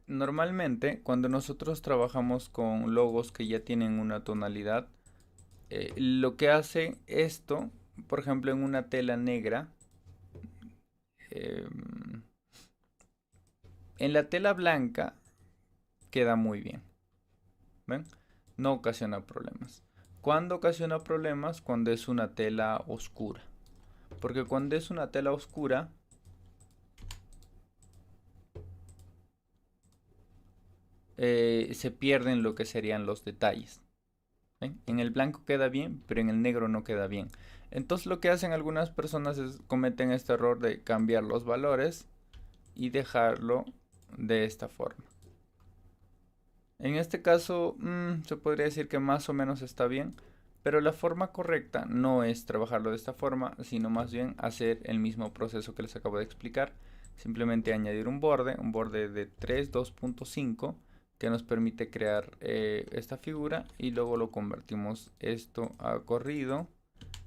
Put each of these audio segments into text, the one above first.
Normalmente, cuando nosotros trabajamos con logos que ya tienen una tonalidad, lo que hace esto, por ejemplo, en una tela negra, em, en la tela blanca queda muy bien, ¿ven? No ocasiona problemas. ¿Cuándo ocasiona problemas? Cuando es una tela oscura. Porque cuando es una tela oscura, se pierden lo que serían los detalles. ¿Ven? En el blanco queda bien, pero en el negro no queda bien. Entonces lo que hacen algunas personas es cometen este error de cambiar los valores y dejarlo de esta forma. En este caso, se podría decir que más o menos está bien, pero la forma correcta no es trabajarlo de esta forma, sino más bien hacer el mismo proceso que les acabo de explicar. Simplemente añadir un borde de 3, 2.5, que nos permite crear esta figura y luego lo convertimos esto a corrido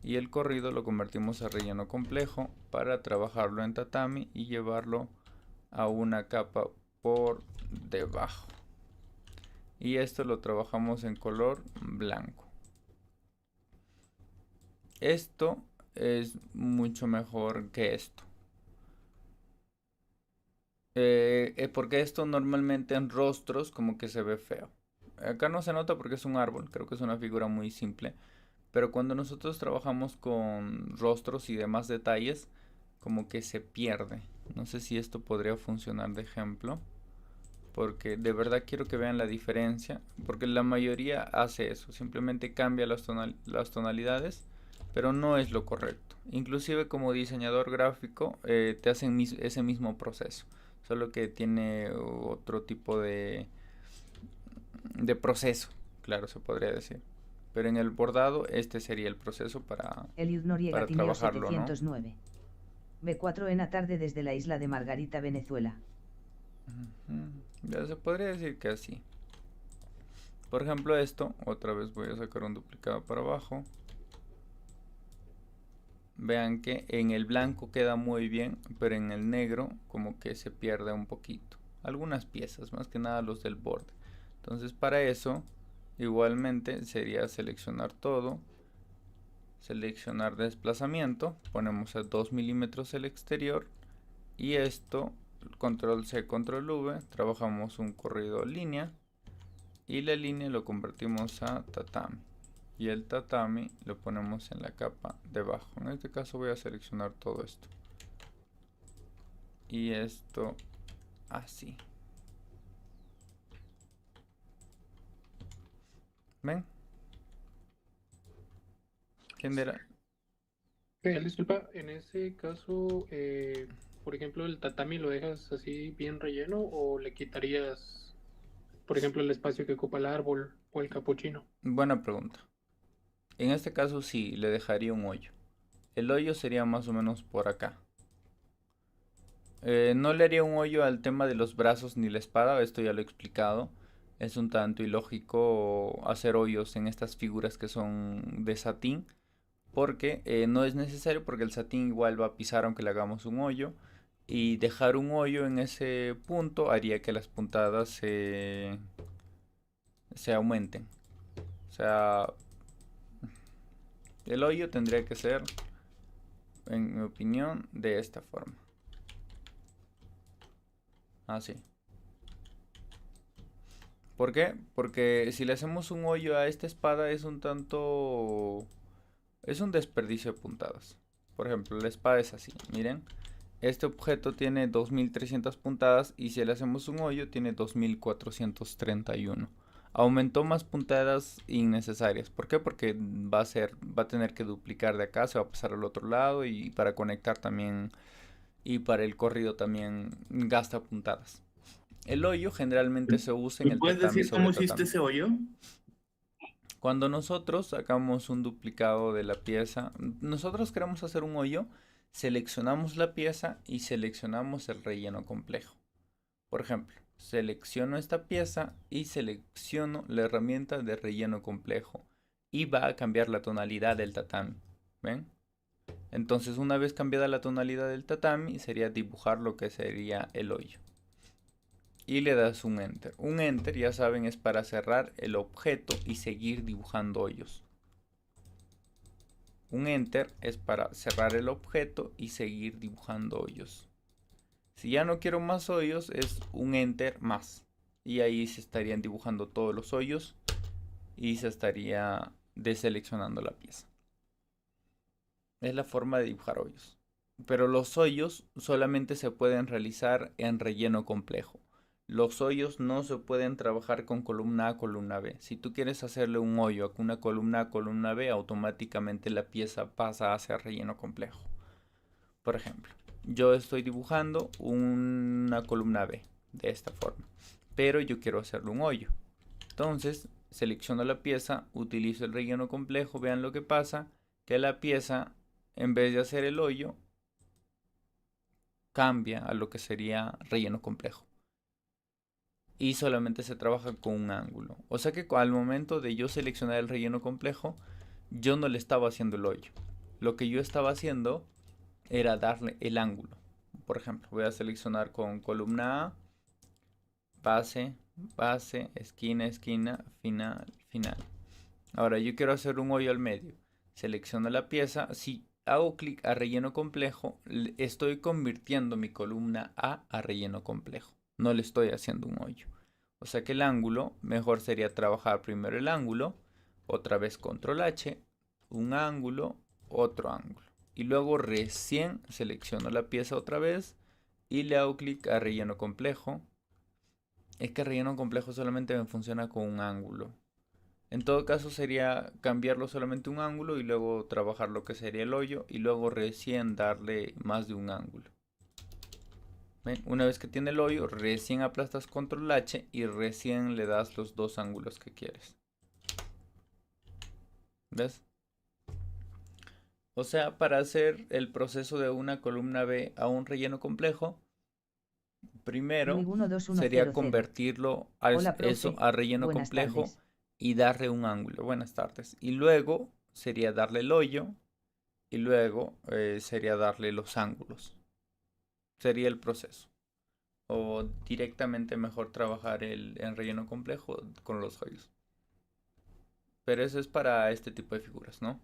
y el corrido lo convertimos a relleno complejo para trabajarlo en tatami y llevarlo a una capa por debajo. Y esto lo trabajamos en color blanco. Esto es mucho mejor que esto. Porque esto normalmente en rostros como que se ve feo. Acá no se nota porque es un árbol, creo que es una figura muy simple. Pero cuando nosotros trabajamos con rostros y demás detalles, como que se pierde. No sé si esto podría funcionar de ejemplo. Porque de verdad quiero que vean la diferencia, porque la mayoría hace eso, simplemente cambia las tonalidades, pero no es lo correcto. Inclusive como diseñador gráfico te hacen ese mismo proceso, solo que tiene otro tipo de proceso, claro, se podría decir. Pero en el bordado este sería el proceso Eliud Noriega para Tineo trabajarlo, ¿no? 709. B4 en la tarde desde la isla de Margarita, Venezuela. Ujú. Ya se podría decir que así. Por ejemplo esto, otra vez voy a sacar un duplicado para abajo. Vean que en el blanco queda muy bien, pero en el negro como que se pierde un poquito. Algunas piezas, más que nada los del borde. Entonces para eso, igualmente sería seleccionar todo, seleccionar desplazamiento, ponemos a 2 milímetros el exterior y esto, control C, control V, trabajamos un corrido línea y la línea lo convertimos a tatami y el tatami lo ponemos en la capa debajo. En este caso voy a seleccionar todo esto y esto así. ¿Ven? Genera. Disculpa, en ese caso, por ejemplo, el tatami lo dejas así bien relleno o le quitarías, por ejemplo, el espacio que ocupa el árbol o el capuchino. Buena pregunta. En este caso sí, le dejaría un hoyo. El hoyo sería más o menos por acá. No le haría un hoyo al tema de los brazos ni la espada, esto ya lo he explicado. Es un tanto ilógico hacer hoyos en estas figuras que son de satín, porque no es necesario, porque el satín igual va a pisar aunque le hagamos un hoyo. Y dejar un hoyo en ese punto haría que las puntadas se aumenten. O sea, el hoyo tendría que ser, en mi opinión, de esta forma. Así. ¿Por qué? Porque si le hacemos un hoyo a esta espada es un tanto... Es un desperdicio de puntadas. Por ejemplo, la espada es así, miren. Este objeto tiene 2300 puntadas y si le hacemos un hoyo tiene 2431. Aumentó más puntadas innecesarias. ¿Por qué? Porque va a tener que duplicar de acá, se va a pasar al otro lado y para conectar también y para el corrido también gasta puntadas. El hoyo generalmente se usa en ¿Me el puedes tatami decir sobre cómo hiciste tatami. ese hoyo? Cuando nosotros sacamos un duplicado de la pieza, nosotros queremos hacer un hoyo, seleccionamos la pieza y seleccionamos el relleno complejo. Por ejemplo, selecciono esta pieza y selecciono la herramienta de relleno complejo y va a cambiar la tonalidad del tatami. ¿Ven? Entonces, una vez cambiada la tonalidad del tatami, sería dibujar lo que sería el hoyo. y le das un enter. Un enter, ya saben, es para cerrar el objeto y seguir dibujando hoyos. Un enter es para cerrar el objeto y seguir dibujando hoyos. Si ya no quiero más hoyos, es un enter más. Y ahí se estarían dibujando todos los hoyos y se estaría deseleccionando la pieza. Es la forma de dibujar hoyos. Pero los hoyos solamente se pueden realizar en relleno complejo. Los hoyos no se pueden trabajar con columna A, columna B. Si tú quieres hacerle un hoyo a una columna A, columna B, automáticamente la pieza pasa hacia relleno complejo. Por ejemplo, yo estoy dibujando una columna B de esta forma, pero yo quiero hacerle un hoyo. Entonces, selecciono la pieza, utilizo el relleno complejo. Vean lo que pasa, que la pieza, en vez de hacer el hoyo, cambia a lo que sería relleno complejo. Y solamente se trabaja con un ángulo. O sea que al momento de yo seleccionar el relleno complejo, yo no le estaba haciendo el hoyo. Lo que yo estaba haciendo era darle el ángulo. Por ejemplo, voy a seleccionar con columna A, base, base, esquina, esquina, final, final. Ahora yo quiero hacer un hoyo al medio. Selecciono la pieza. Si hago clic a relleno complejo, estoy convirtiendo mi columna a relleno complejo. No le estoy haciendo un hoyo. O sea que el ángulo, mejor sería trabajar primero el ángulo, otra vez control H, un ángulo, otro ángulo. Y luego recién selecciono la pieza otra vez y le hago clic a relleno complejo. Es que relleno complejo solamente me funciona con un ángulo. En todo caso sería cambiarlo solamente un ángulo y luego trabajar lo que sería el hoyo y luego recién darle más de un ángulo. ¿Ven? Una vez que tiene el hoyo, recién aplastas control H y recién le das los dos ángulos que quieres. ¿Ves? O sea, para hacer el proceso de una columna B a un relleno complejo, primero sería convertirlo a eso a relleno complejo y darle un ángulo. Buenas tardes. Y luego sería darle el hoyo y luego sería darle los ángulos. Sería el proceso. O directamente mejor trabajar el relleno complejo con los hoyos. Pero eso es para este tipo de figuras, ¿no?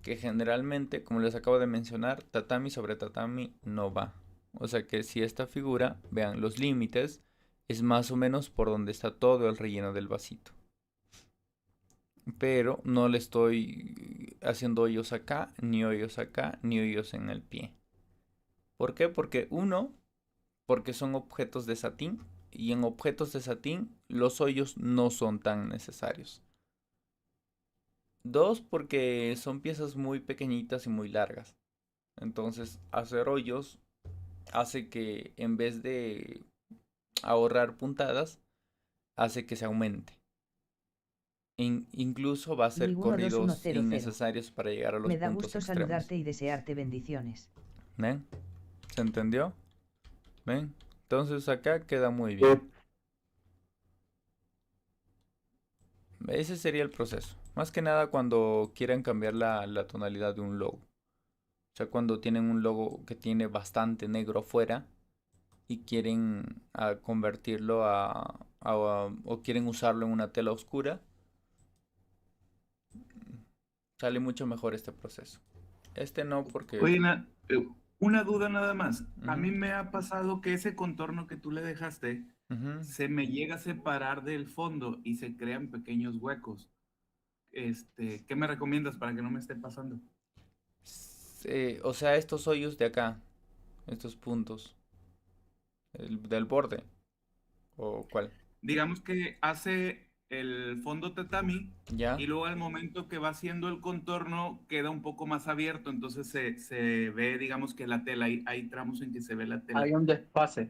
Que generalmente, como les acabo de mencionar, tatami sobre tatami no va. O sea que si esta figura, vean, los límites es más o menos por donde está todo el relleno del vasito. Pero no le estoy haciendo hoyos acá, ni hoyos en el pie. ¿Por qué? Porque son objetos de satín. Y en objetos de satín los hoyos no son tan necesarios. 2, porque son piezas muy pequeñitas y muy largas. Entonces hacer hoyos hace que en vez de ahorrar puntadas, hace que se aumente. Incluso va a ser corridos innecesarios para llegar a los puntos extremos. Me da gusto saludarte y desearte bendiciones. ¿Ven? ¿Se entendió? ¿Ven? Entonces acá queda muy bien. Ese sería el proceso. Más que nada cuando quieran cambiar la tonalidad de un logo. O sea, cuando tienen un logo que tiene bastante negro afuera y quieren convertirlo o quieren usarlo en una tela oscura, sale mucho mejor este proceso. Este no, porque... Oye, una duda nada más. A mí me ha pasado que ese contorno que tú le dejaste se me llega a separar del fondo y se crean pequeños huecos. ¿Qué me recomiendas para que no me esté pasando? O sea, estos hoyos de acá, estos puntos del borde, ¿o cuál? Digamos que hace el fondo tatami ¿Ya? y luego al momento que va haciendo el contorno queda un poco más abierto, entonces se ve, digamos que la tela, hay tramos en que se ve la tela. Hay un desfase.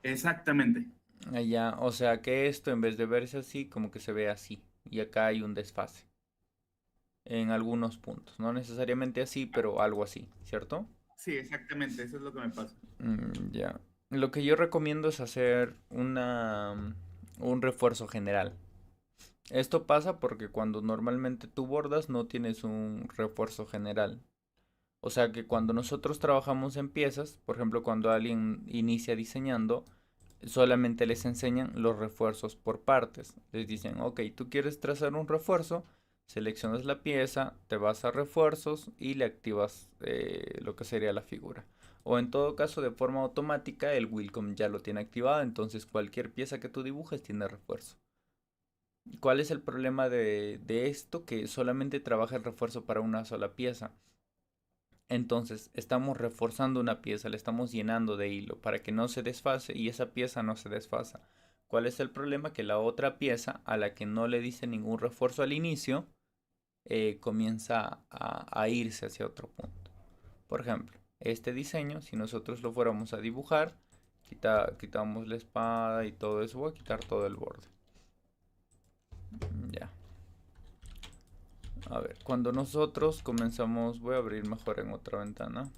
Exactamente. Allá, o sea que esto en vez de verse así, como que se ve así. Y acá hay un desfase. En algunos puntos. No necesariamente así, pero algo así, ¿cierto? Sí, exactamente, eso es lo que me pasa. Ya. Lo que yo recomiendo es hacer un refuerzo general. Esto pasa porque cuando normalmente tú bordas no tienes un refuerzo general. O sea que cuando nosotros trabajamos en piezas, por ejemplo cuando alguien inicia diseñando, solamente les enseñan los refuerzos por partes. Les dicen, ok, tú quieres trazar un refuerzo, seleccionas la pieza, te vas a refuerzos y le activas lo que sería la figura. O en todo caso, de forma automática, el Wacom ya lo tiene activado, entonces cualquier pieza que tú dibujes tiene refuerzo. ¿Cuál es el problema de esto? Que solamente trabaja el refuerzo para una sola pieza. Entonces estamos reforzando una pieza, le estamos llenando de hilo para que no se desfase y esa pieza no se desfasa. ¿Cuál es el problema? Que la otra pieza, a la que no le dice ningún refuerzo al inicio, comienza a irse hacia otro punto. Por ejemplo, este diseño, si nosotros lo fuéramos a dibujar, quitamos la espada y todo eso, voy a quitar todo el borde. Ya. A ver, cuando nosotros comenzamos, voy a abrir mejor en otra ventana.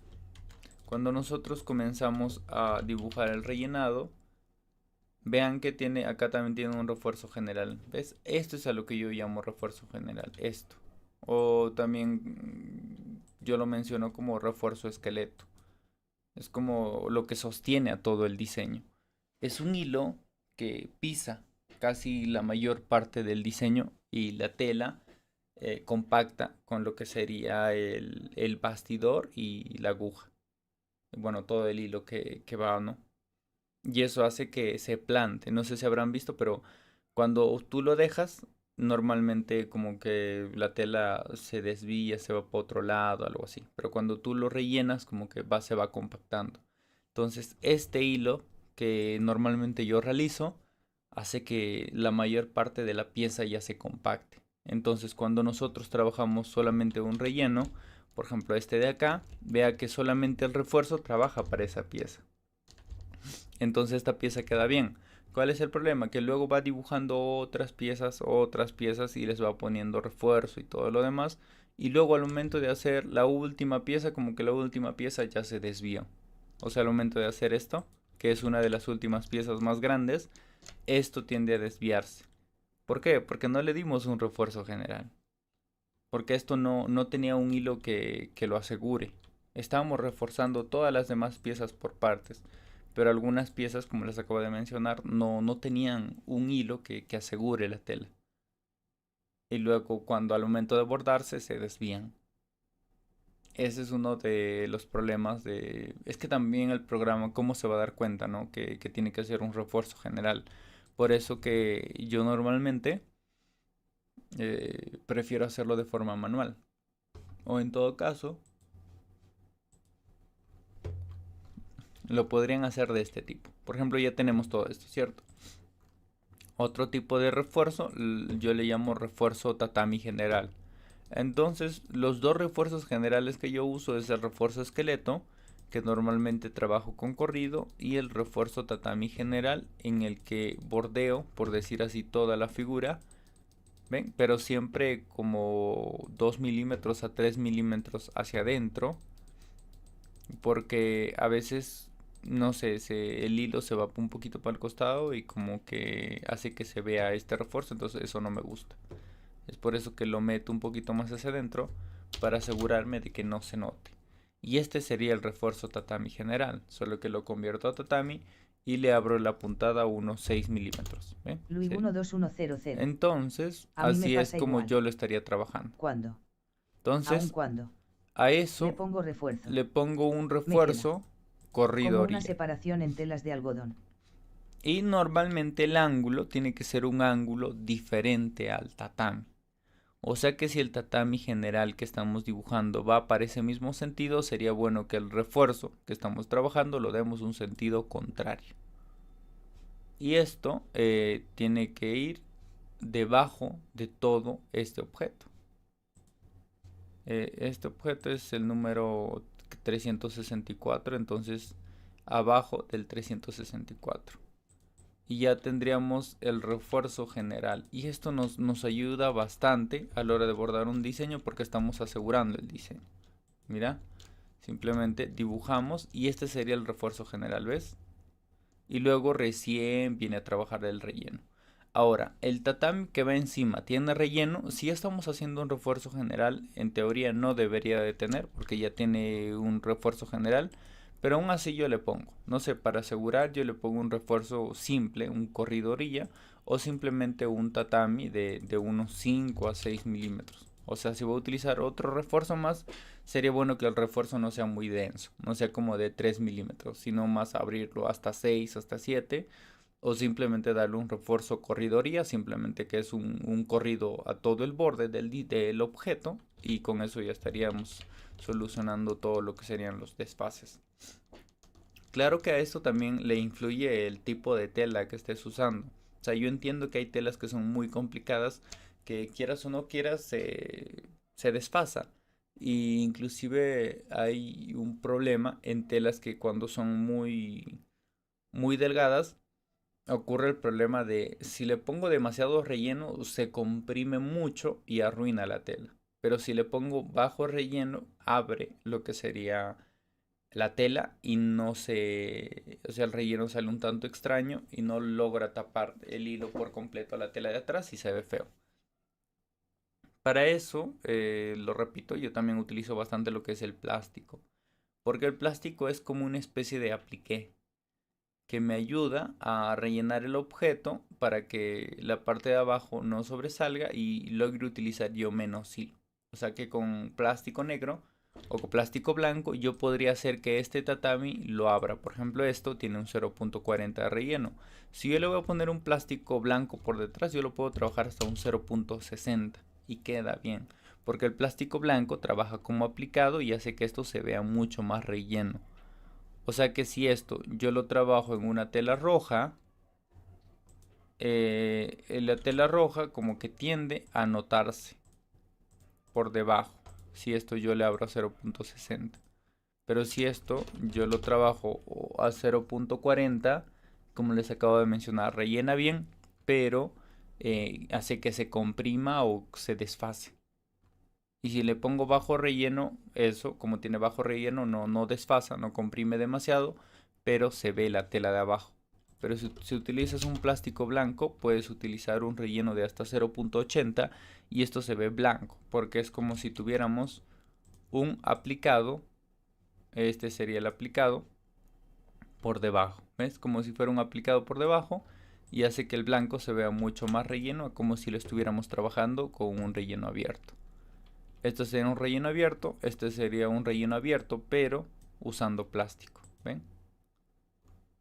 Cuando nosotros comenzamos a dibujar el rellenado, vean que tiene, acá también tiene un refuerzo general. ¿Ves? Esto es a lo que yo llamo refuerzo general, esto. O también yo lo menciono como refuerzo esqueleto. Es como lo que sostiene a todo el diseño. Es un hilo que pisa casi la mayor parte del diseño y la tela compacta con lo que sería el bastidor y la aguja. Bueno, todo el hilo que va, ¿no? Y eso hace que se plante. No sé si habrán visto, pero cuando tú lo dejas, normalmente como que la tela se desvía, se va para otro lado, algo así. Pero cuando tú lo rellenas, como que se va compactando. Entonces, este hilo que normalmente yo realizo, hace que la mayor parte de la pieza ya se compacte. Entonces, cuando nosotros trabajamos solamente un relleno, por ejemplo este de acá, vea que solamente el refuerzo trabaja para esa pieza. Entonces esta pieza queda bien. ¿Cuál es el problema? Que luego va dibujando otras piezas y les va poniendo refuerzo y todo lo demás. Y luego al momento de hacer la última pieza, como que la última pieza ya se desvió. O sea, al momento de hacer esto, que es una de las últimas piezas más grandes, esto tiende a desviarse. ¿Por qué? Porque no le dimos un refuerzo general. Porque esto no tenía un hilo que lo asegure. Estábamos reforzando todas las demás piezas por partes. Pero algunas piezas, como les acabo de mencionar, no tenían un hilo que asegure la tela. Y luego cuando al momento de bordarse se desvían. Ese es uno de los problemas de... Es que también el programa, ¿cómo se va a dar cuenta, no? Que tiene que hacer un refuerzo general. Por eso que yo normalmente prefiero hacerlo de forma manual. O en todo caso, lo podrían hacer de este tipo. Por ejemplo, ya tenemos todo esto, ¿cierto? Otro tipo de refuerzo, yo le llamo refuerzo tatami general. Entonces, los dos refuerzos generales que yo uso es el refuerzo esqueleto, que normalmente trabajo con corrido, y el refuerzo tatami general, en el que bordeo, por decir así, toda la figura. ¿Ven? Pero siempre como 2 milímetros a 3 milímetros hacia adentro, porque a veces, no sé, el hilo se va un poquito para el costado y como que hace que se vea este refuerzo, entonces eso no me gusta. Es por eso que lo meto un poquito más hacia adentro para asegurarme de que no se note. Y este sería el refuerzo tatami general, solo que lo convierto a tatami y le abro la puntada a unos 6 milímetros. ¿Ven? Luis 12100. Entonces, A mí me así es pasa como igual. yo lo estaría trabajando. ¿Cuándo? ¿Aún Entonces, cuándo? a Le eso pongo refuerzo. le pongo un Me queda refuerzo corrido como una orilla. separación en telas de algodón. Y normalmente el ángulo tiene que ser un ángulo diferente al tatami. O sea que si el tatami general que estamos dibujando va para ese mismo sentido, sería bueno que el refuerzo que estamos trabajando lo demos un sentido contrario. Y esto tiene que ir debajo de todo este objeto. Este objeto es el número 364, entonces abajo del 364. Y ya tendríamos el refuerzo general. Y esto nos ayuda bastante a la hora de bordar un diseño porque estamos asegurando el diseño. Mira, simplemente dibujamos y este sería el refuerzo general, ¿ves? Y luego recién viene a trabajar el relleno. Ahora, el tatami que va encima tiene relleno. Si ya estamos haciendo un refuerzo general, en teoría no debería de tener porque ya tiene un refuerzo general. Pero aún así yo le pongo, no sé, para asegurar yo le pongo un refuerzo simple, un corrido orilla o simplemente un tatami de unos 5 a 6 milímetros. O sea, si voy a utilizar otro refuerzo más, sería bueno que el refuerzo no sea muy denso, no sea como de 3 milímetros, sino más abrirlo hasta 6, hasta 7, o simplemente darle un refuerzo corridoría, simplemente que es un corrido a todo el borde del objeto, y con eso ya estaríamos solucionando todo lo que serían los desfases. Claro que a esto también le influye el tipo de tela que estés usando. O sea, yo entiendo que hay telas que son muy complicadas, que quieras o no quieras, se desfasa. Y inclusive hay un problema en telas que cuando son muy delgadas, ocurre el problema de si le pongo demasiado relleno, se comprime mucho y arruina la tela. Pero si le pongo bajo relleno, abre lo que sería la tela y no se, o sea, el relleno sale un tanto extraño y no logra tapar el hilo por completo a la tela de atrás y se ve feo. Para eso, lo repito, yo también utilizo bastante lo que es el plástico, porque el plástico es como una especie de apliqué que me ayuda a rellenar el objeto para que la parte de abajo no sobresalga y logre utilizar yo menos hilo. O sea que con plástico negro o con plástico blanco yo podría hacer que este tatami lo abra. Por ejemplo, esto tiene un 0.40 de relleno. Si yo le voy a poner un plástico blanco por detrás, yo lo puedo trabajar hasta un 0.60 y queda bien. Porque el plástico blanco trabaja como aplicado y hace que esto se vea mucho más relleno. O sea que si esto yo lo trabajo en una tela roja, la tela roja como que tiende a notarse por debajo. Si esto yo le abro a 0.60. Pero si esto yo lo trabajo a 0.40, como les acabo de mencionar, rellena bien, pero hace que se comprima o se desfase. Y si le pongo bajo relleno, eso, como tiene bajo relleno, no desfasa, no comprime demasiado, pero se ve la tela de abajo. Pero si utilizas un plástico blanco, puedes utilizar un relleno de hasta 0.80 y esto se ve blanco, porque es como si tuviéramos un aplicado, este sería el aplicado, por debajo. ¿Ves? Como si fuera un aplicado por debajo y hace que el blanco se vea mucho más relleno, como si lo estuviéramos trabajando con un relleno abierto. Este sería un relleno abierto, este sería un relleno abierto, pero usando plástico. ¿Ven?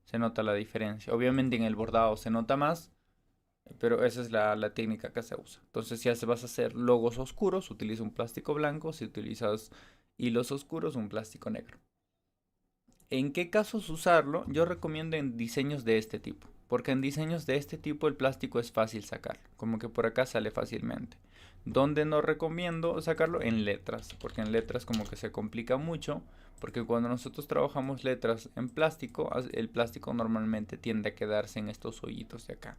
Se nota la diferencia. Obviamente en el bordado se nota más, pero esa es la técnica que se usa. Entonces, si vas a hacer logos oscuros, utiliza un plástico blanco. Si utilizas hilos oscuros, un plástico negro. ¿En qué casos usarlo? Yo recomiendo en diseños de este tipo. Porque en diseños de este tipo el plástico es fácil sacar. Como que por acá sale fácilmente. Donde no recomiendo sacarlo en letras. Porque en letras como que se complica mucho. Porque cuando nosotros trabajamos letras en plástico, el plástico normalmente tiende a quedarse en estos hoyitos de acá.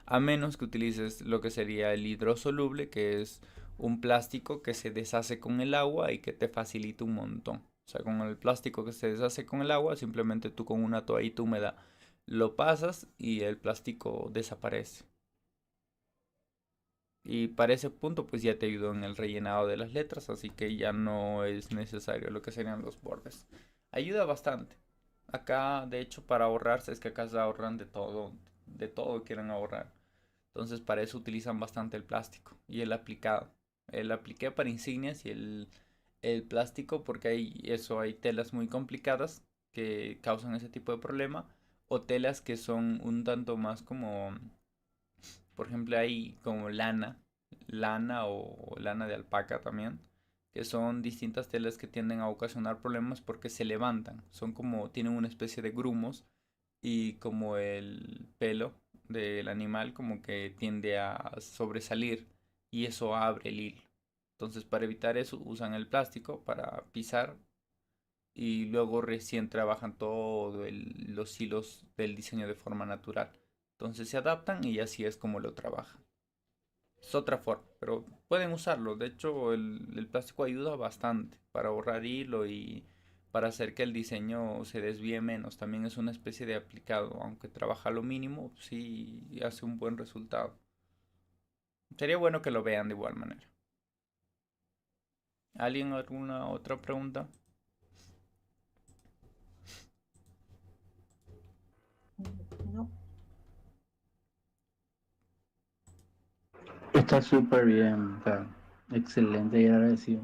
A menos que utilices lo que sería el hidrosoluble, que es un plástico que se deshace con el agua y que te facilita un montón. O sea, con el plástico que se deshace con el agua, simplemente tú con una toallita húmeda lo pasas y el plástico desaparece. Y para ese punto pues ya te ayudó en el rellenado de las letras, así que ya no es necesario lo que serían los bordes. Ayuda bastante. Acá, de hecho, para ahorrarse, es que acá se ahorran de todo quieren ahorrar. Entonces para eso utilizan bastante el plástico y el aplicado. El apliqué para insignias y el plástico porque hay telas muy complicadas que causan ese tipo de problema o telas que son un tanto más como, por ejemplo, hay como lana o lana de alpaca también, que son distintas telas que tienden a ocasionar problemas porque se levantan, son como, tienen una especie de grumos y como el pelo del animal como que tiende a sobresalir y eso abre el hilo. Entonces para evitar eso usan el plástico para pisar y luego recién trabajan todos los hilos del diseño de forma natural. Entonces se adaptan y así es como lo trabajan. Es otra forma, pero pueden usarlo. De hecho, el plástico ayuda bastante para ahorrar hilo y para hacer que el diseño se desvíe menos. También es una especie de aplicado, aunque trabaja lo mínimo, sí hace un buen resultado. Sería bueno que lo vean de igual manera. ¿Alguien alguna otra pregunta? Está súper bien, está excelente y agradecido.